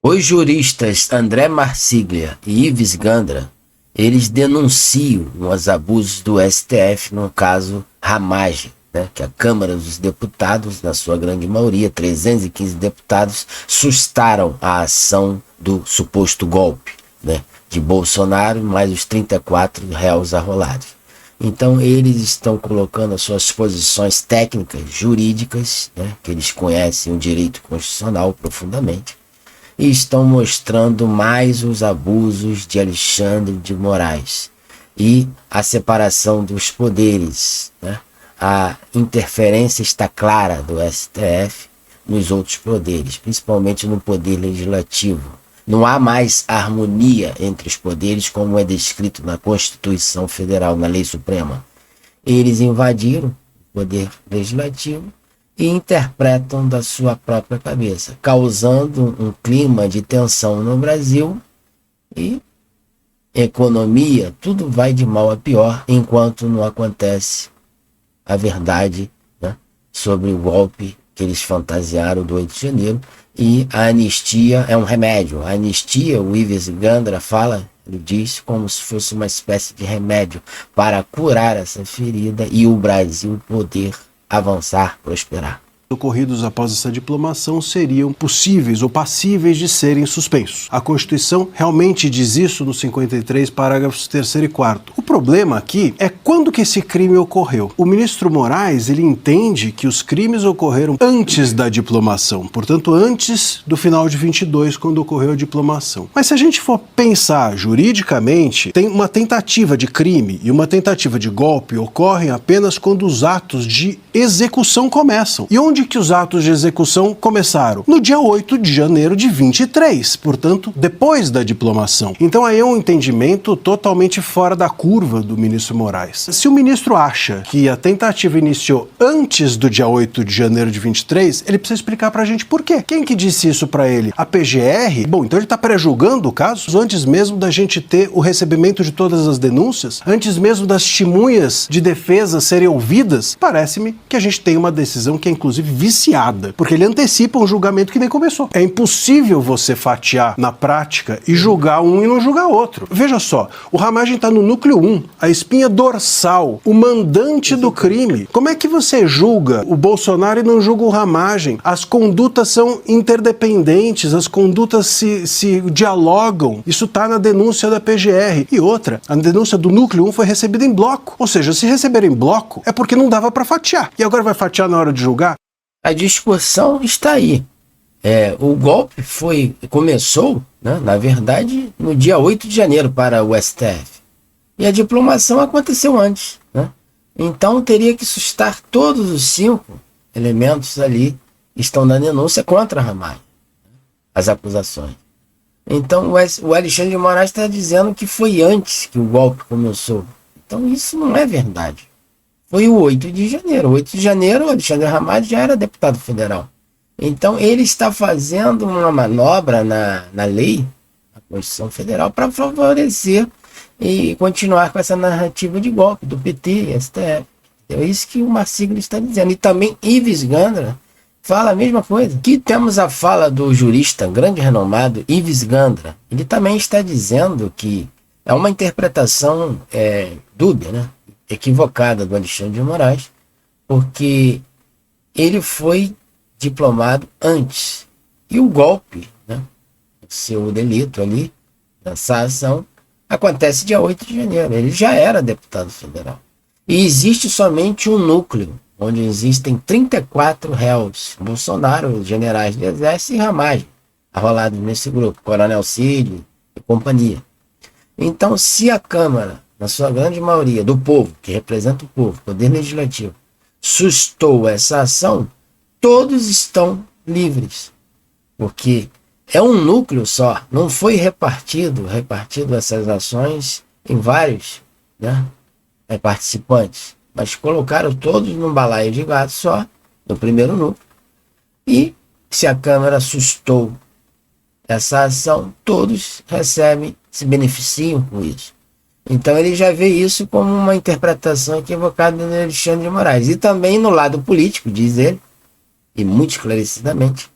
Os juristas André Marsiglia e Ives Gandra, eles denunciam os abusos do STF no caso Ramagem, né, que a Câmara dos Deputados, na sua grande maioria, 315 deputados, sustaram a ação do suposto golpe, né, de Bolsonaro, mais os 34 réus arrolados. Então eles estão colocando as suas posições técnicas, jurídicas, né, que eles conhecem o direito constitucional profundamente, e estão mostrando mais os abusos de Alexandre de Moraes e a separação dos poderes, né? A interferência está clara do STF nos outros poderes, principalmente no poder legislativo. Não há mais harmonia entre os poderes como é descrito na Constituição Federal, na Lei Suprema. Eles invadiram o poder legislativo e interpretam da sua própria cabeça, causando um clima de tensão no Brasil e economia, tudo vai de mal a pior, enquanto não acontece a verdade, né, sobre o golpe que eles fantasiaram do 8 de janeiro, e a anistia é um remédio. A anistia, o Ives Gandra fala, ele diz, como se fosse uma espécie de remédio para curar essa ferida e o Brasil poder avançar, prosperar. Ocorridos após essa diplomação seriam possíveis ou passíveis de serem suspensos. A Constituição realmente diz isso no 53, parágrafos 3º e 4º. O problema aqui é quando que esse crime ocorreu. O ministro Moraes, ele entende que os crimes ocorreram antes da diplomação, portanto antes do final de 22, quando ocorreu a diplomação. Mas se a gente for pensar juridicamente, tem uma tentativa de crime e uma tentativa de golpe ocorrem apenas quando os atos de execução começam. E onde que os atos de execução começaram? No dia 8 de janeiro de 23, portanto, depois da diplomação. Então aí é um entendimento totalmente fora da curva do ministro Moraes. Se o ministro acha que a tentativa iniciou antes do dia 8 de janeiro de 23, ele precisa explicar pra gente por quê. Quem que disse isso pra ele? A PGR? Bom, então ele tá pré-julgando o caso antes mesmo da gente ter o recebimento de todas as denúncias? Antes mesmo das testemunhas de defesa serem ouvidas? Parece-me que a gente tem uma decisão que é inclusive viciada, porque ele antecipa um julgamento que nem começou. É impossível você fatiar na prática e julgar um e não julgar outro. Veja só, o Ramagem está no núcleo 1, a espinha dorsal, o mandante do crime. Como é que você julga o Bolsonaro e não julga o Ramagem? As condutas são interdependentes, as condutas se dialogam. Isso está na denúncia da PGR. E outra, a denúncia do núcleo 1 foi recebida em bloco. Ou seja, se receber em bloco, é porque não dava para fatiar. E agora vai fatiar na hora de julgar? A discussão está aí. O golpe começou, né, na verdade, no dia 8 de janeiro para o STF. E a diplomação aconteceu antes, né? Então teria que sustar todos os 5 elementos ali que estão na denúncia contra a Ramagem, as acusações. Então o Alexandre de Moraes está dizendo que foi antes que o golpe começou. Então isso não é verdade. Foi o 8 de janeiro. O 8 de janeiro, o Alexandre Ramagem já era deputado federal. Então, ele está fazendo uma manobra na lei, na Constituição Federal, para favorecer e continuar com essa narrativa de golpe do PT e STF. É isso que o Marsiglia está dizendo. E também Ives Gandra fala a mesma coisa. Aqui temos a fala do jurista grande renomado Ives Gandra. Ele também está dizendo que é uma interpretação dúbia, né? Equivocada do Alexandre de Moraes, porque ele foi diplomado antes. E o golpe, né, o seu delito ali, essa ação, acontece dia 8 de janeiro. Ele já era deputado federal. E existe somente um núcleo, onde existem 34 réus. Bolsonaro, generais do Exército e Ramagem, arrolados nesse grupo, Coronel Cid e companhia. Então, se a Câmara, na sua grande maioria, do povo, que representa o povo, poder legislativo, sustou essa ação, todos estão livres. Porque é um núcleo só, não foi repartido essas ações em vários, né, participantes, mas colocaram todos num balaio de gato só, no primeiro núcleo. E se a Câmara sustou essa ação, todos recebem, se beneficiam com isso. Então ele já vê isso como uma interpretação equivocada do Alexandre de Moraes. E também no lado político, diz ele, e muito esclarecidamente,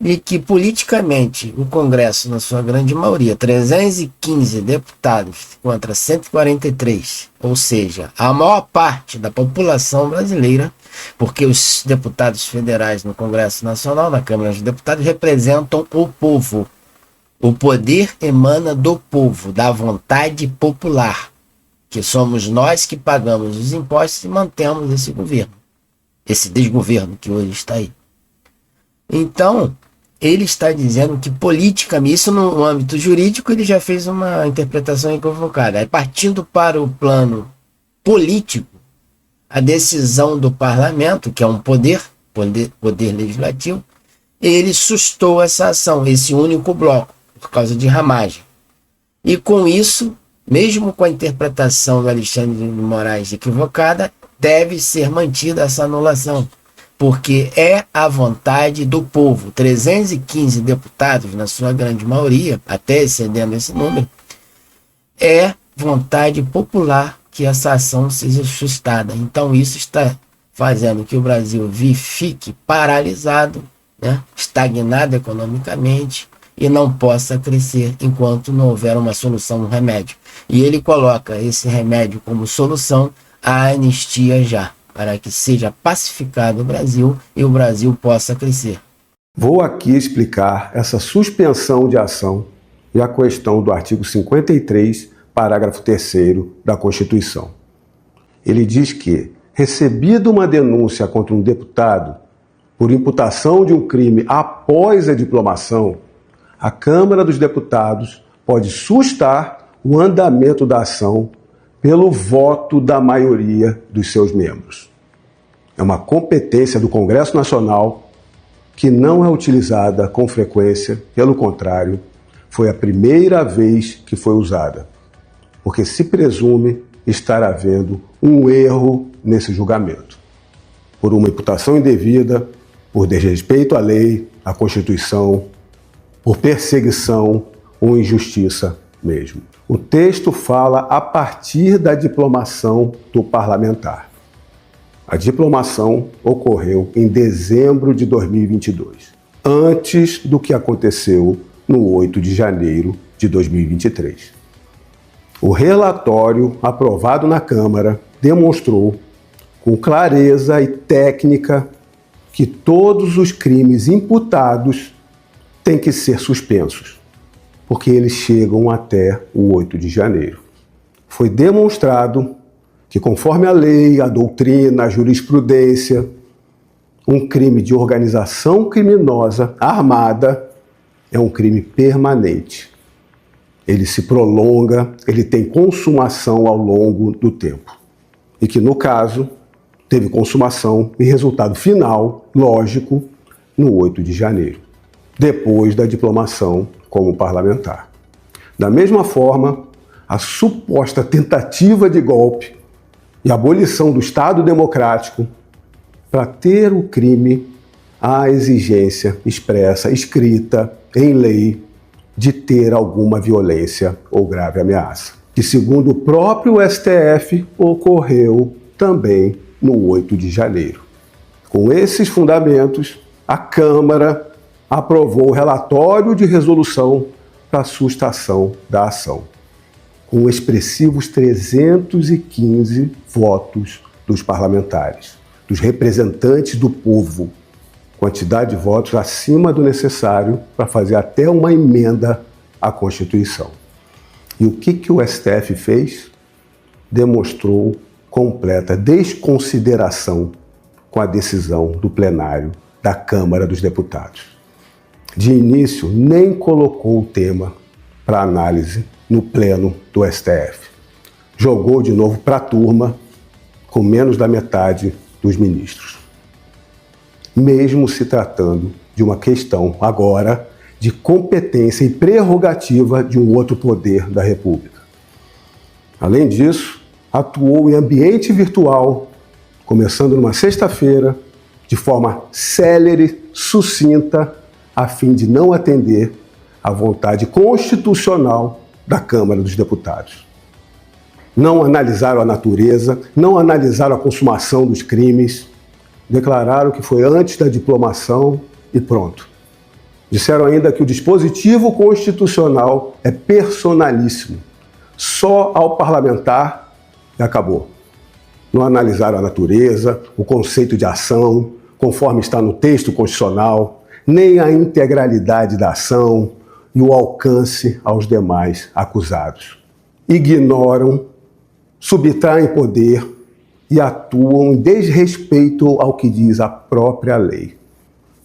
de que politicamente o Congresso, na sua grande maioria, 315 deputados contra 143, ou seja, a maior parte da população brasileira, porque os deputados federais no Congresso Nacional, na Câmara dos Deputados, representam o povo. O poder emana do povo, da vontade popular, que somos nós que pagamos os impostos e mantemos esse governo, esse desgoverno que hoje está aí. Então, ele está dizendo que politicamente, isso no âmbito jurídico, ele já fez uma interpretação equivocada. Aí, partindo para o plano político, a decisão do parlamento, que é um poder legislativo, ele sustou essa ação, esse único bloco, por causa de ramagem. E com isso, mesmo com a interpretação do Alexandre de Moraes equivocada, deve ser mantida essa anulação, porque é a vontade do povo. 315 deputados, na sua grande maioria, até excedendo esse número, é vontade popular que essa ação seja sustada. Então isso está fazendo que o Brasil fique paralisado, né, estagnado economicamente e não possa crescer enquanto não houver uma solução, um remédio. E ele coloca esse remédio como solução a anistia já, para que seja pacificado o Brasil e o Brasil possa crescer. Vou aqui explicar essa suspensão de ação e a questão do artigo 53, parágrafo 3º da Constituição. Ele diz que, recebida uma denúncia contra um deputado por imputação de um crime após a diplomação, a Câmara dos Deputados pode sustar o andamento da ação pelo voto da maioria dos seus membros. É uma competência do Congresso Nacional que não é utilizada com frequência, pelo contrário, foi a primeira vez que foi usada, porque se presume estar havendo um erro nesse julgamento, por uma imputação indevida, por desrespeito à lei, à Constituição, por perseguição ou injustiça mesmo. O texto fala a partir da diplomação do parlamentar. A diplomação ocorreu em dezembro de 2022, antes do que aconteceu no 8 de janeiro de 2023. O relatório aprovado na Câmara demonstrou com clareza e técnica que todos os crimes imputados têm que ser suspensos, porque eles chegam até o 8 de janeiro. Foi demonstrado que, conforme a lei, a doutrina, a jurisprudência, um crime de organização criminosa armada é um crime permanente. Ele se prolonga, ele tem consumação ao longo do tempo. E que, no caso, teve consumação e resultado final, lógico, no 8 de janeiro, depois da diplomação como parlamentar. Da mesma forma, a suposta tentativa de golpe e abolição do Estado democrático, para ter o crime, há exigência expressa, escrita, em lei, de ter alguma violência ou grave ameaça, que, segundo o próprio STF, ocorreu também no 8 de janeiro. Com esses fundamentos, a Câmara aprovou o relatório de resolução para a sustação da ação, com expressivos 315 votos dos parlamentares, dos representantes do povo, quantidade de votos acima do necessário para fazer até uma emenda à Constituição. E o que o STF fez? Demonstrou completa desconsideração com a decisão do plenário da Câmara dos Deputados. De início, nem colocou o tema para análise no pleno do STF. Jogou de novo para a turma, com menos da metade dos ministros. Mesmo se tratando de uma questão, agora, de competência e prerrogativa de um outro poder da República. Além disso, atuou em ambiente virtual, começando numa sexta-feira, de forma célere, sucinta, a fim de não atender à vontade constitucional da Câmara dos Deputados. Não analisaram a natureza, não analisaram a consumação dos crimes, declararam que foi antes da diplomação e pronto. Disseram ainda que o dispositivo constitucional é personalíssimo, só ao parlamentar e acabou. Não analisaram a natureza, o conceito de ação, conforme está no texto constitucional, nem a integralidade da ação e o alcance aos demais acusados. Ignoram, subtraem poder e atuam em desrespeito ao que diz a própria lei.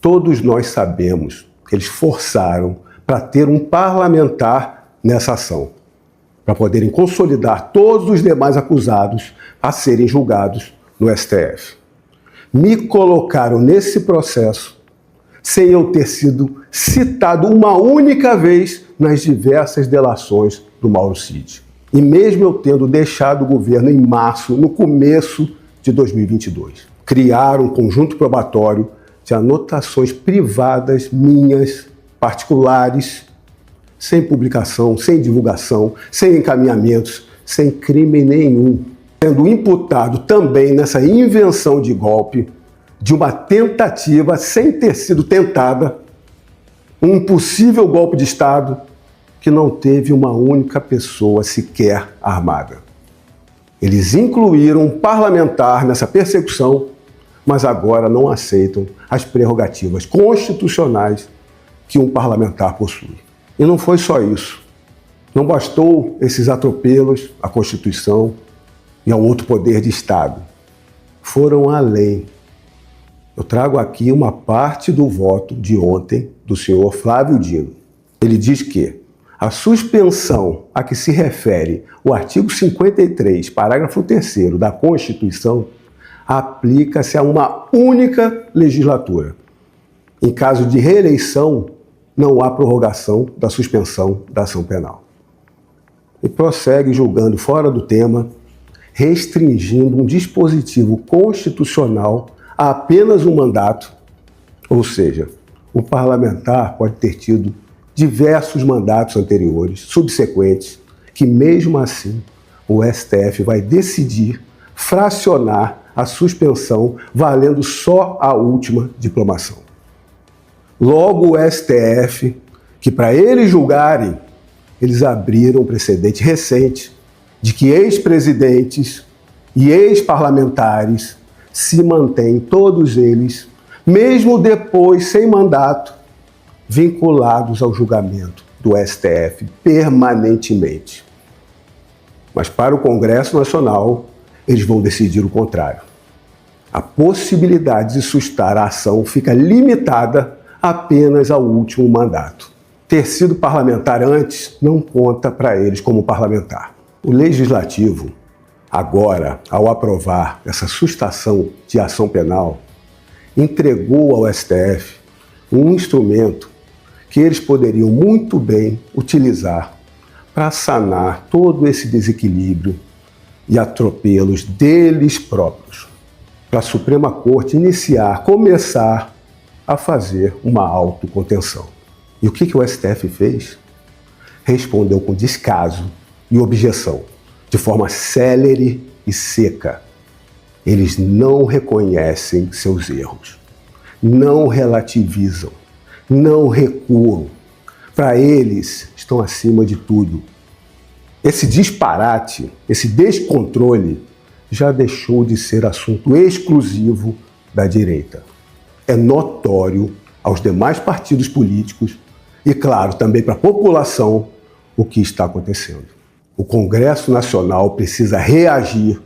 Todos nós sabemos que eles forçaram para ter um parlamentar nessa ação, para poderem consolidar todos os demais acusados a serem julgados no STF. Me colocaram nesse processo sem eu ter sido citado uma única vez nas diversas delações do Mauro Cid. E mesmo eu tendo deixado o governo em março, no começo de 2022. Criaram um conjunto probatório de anotações privadas minhas, particulares, sem publicação, sem divulgação, sem encaminhamentos, sem crime nenhum. Sendo imputado também nessa invenção de golpe, de uma tentativa sem ter sido tentada, um possível golpe de Estado que não teve uma única pessoa sequer armada. Eles incluíram um parlamentar nessa persecução, mas agora não aceitam as prerrogativas constitucionais que um parlamentar possui. E não foi só isso. Não bastou esses atropelos à Constituição e ao outro poder de Estado. Foram além. Eu trago aqui uma parte do voto de ontem do senhor Flávio Dino. Ele diz que a suspensão a que se refere o artigo 53, parágrafo 3º da Constituição, aplica-se a uma única legislatura. Em caso de reeleição, não há prorrogação da suspensão da ação penal. E prossegue julgando fora do tema, restringindo um dispositivo constitucional a apenas um mandato, ou seja, o parlamentar pode ter tido diversos mandatos anteriores, subsequentes, que mesmo assim o STF vai decidir fracionar a suspensão valendo só a última diplomação. Logo o STF, que para eles julgarem, eles abriram um precedente recente de que ex-presidentes e ex-parlamentares se mantêm, todos eles, mesmo depois sem mandato, vinculados ao julgamento do STF permanentemente. Mas para o Congresso Nacional, eles vão decidir o contrário. A possibilidade de sustar a ação fica limitada apenas ao último mandato. Ter sido parlamentar antes não conta para eles como parlamentar. O Legislativo, agora, ao aprovar essa sustação de ação penal, entregou ao STF um instrumento que eles poderiam muito bem utilizar para sanar todo esse desequilíbrio e atropelos deles próprios. Para a Suprema Corte começar a fazer uma autocontenção. E o que o STF fez? Respondeu com descaso e objeção, de forma célere e seca. Eles não reconhecem seus erros, não relativizam, não recuam. Para eles, estão acima de tudo. Esse disparate, esse descontrole, já deixou de ser assunto exclusivo da direita. É notório aos demais partidos políticos e, claro, também para a população o que está acontecendo. O Congresso Nacional precisa reagir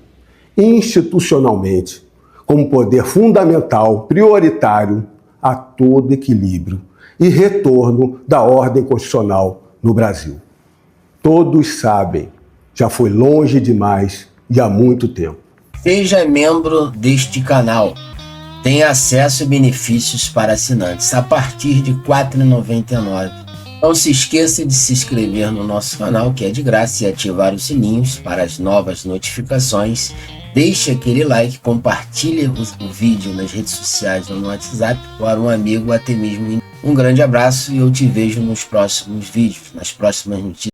institucionalmente como poder fundamental, prioritário a todo equilíbrio e retorno da ordem constitucional no Brasil. Todos sabem, já foi longe demais e há muito tempo. Seja membro deste canal. Tem acesso a benefícios para assinantes a partir de R$ 4,99. Não se esqueça de se inscrever no nosso canal, que é de graça, e ativar os sininhos para as novas notificações. Deixe aquele like, compartilhe o vídeo nas redes sociais ou no WhatsApp para um amigo, até mesmo. Um grande abraço e eu te vejo nos próximos vídeos, nas próximas notícias.